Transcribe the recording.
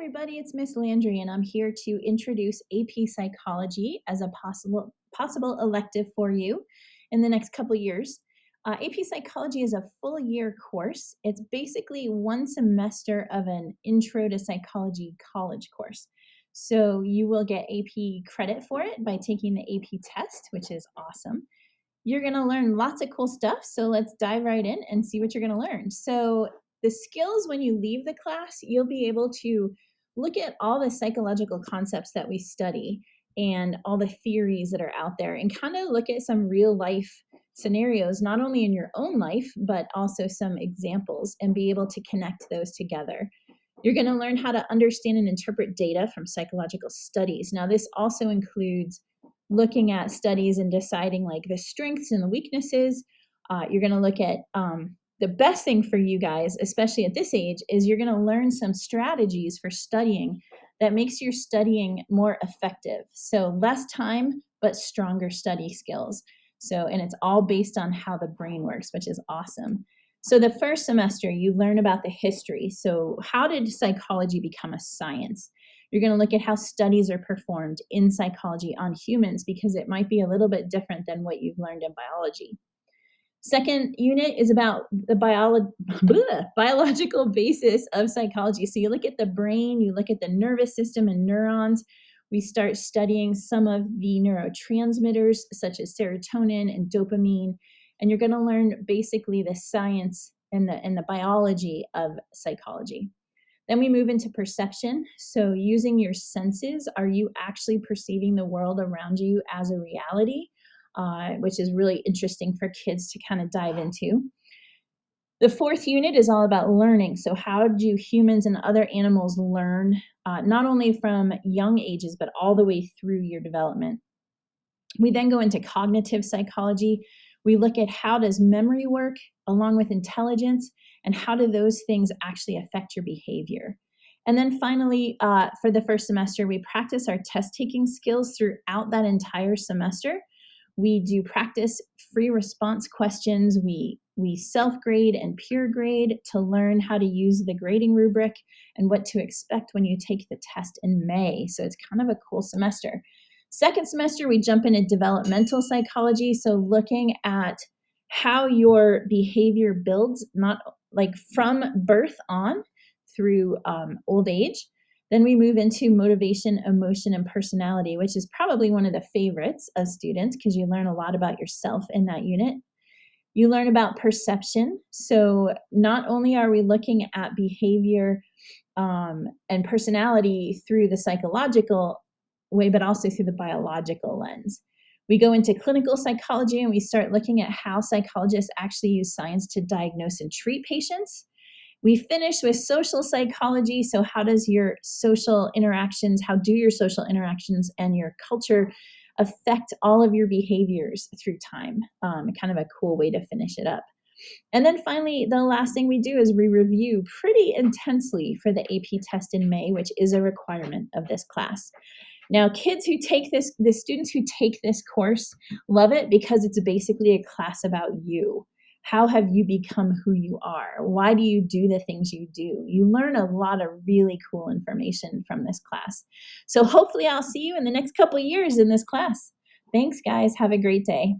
everybody, it's Miss Landry, and I'm here to introduce AP Psychology as a possible elective for you in the next couple years. AP Psychology is a full year course. It's basically one semester of an Intro to Psychology college course. So you will get AP credit for it by taking the AP test, which is awesome. You're going to learn lots of cool stuff. So let's dive right in and see what you're going to learn. So, the skills when you leave the class, you'll be able to look at all the psychological concepts that we study and all the theories that are out there and kind of look at some real life scenarios, not only in your own life, but also some examples and be able to connect those together. You're going to learn how to understand and interpret data from psychological studies. Now, this also includes looking at studies and deciding like the strengths and the weaknesses. You're going to look at the best thing for you guys, especially at this age, is you're going to learn some strategies for studying that makes your studying more effective. So less time, but stronger study skills. And it's all based on how the brain works, which is awesome. So the first semester, you learn about the history. So how did psychology become a science? You're going to look at how studies are performed in psychology on humans because it might be a little bit different than what you've learned in biology. Second unit is about the biological basis of psychology. So you look at the brain, you look at the nervous system and neurons. We start studying some of the neurotransmitters such as serotonin and dopamine, and you're going to learn basically the science and the biology of psychology. Then we move into perception. So using your senses, are you actually perceiving the world around you as a reality? Which is really interesting for kids to kind of dive into. The fourth unit is all about learning. So how do humans and other animals learn, not only from young ages, but all the way through your development? We then go into cognitive psychology. We look at how does memory work along with intelligence, and how do those things actually affect your behavior? And then finally, for the first semester, we practice our test-taking skills throughout that entire semester. We do practice free response questions. We self-grade and peer grade to learn how to use the grading rubric and what to expect when you take the test in May. So it's kind of a cool semester. Second semester, we jump into developmental psychology. So looking at how your behavior builds, not like from birth on through old age. Then we move into motivation, emotion, and personality, which is probably one of the favorites of students because you learn a lot about yourself in that unit. You learn about perception. So not only are we looking at behavior and personality through the psychological way, but also through the biological lens. We go into clinical psychology and we start looking at how psychologists actually use science to diagnose and treat patients. We finish with social psychology. So how do your social interactions and your culture affect all of your behaviors through time? Kind of a cool way to finish it up. And then finally, the last thing we do is we review pretty intensely for the AP test in May, which is a requirement of this class. Now, kids who take the students who take this course love it because it's basically a class about you. How have you become who you are? Why do you do the things you do? You learn a lot of really cool information from this class. So hopefully I'll see you in the next couple years in this class. Thanks, guys. Have a great day.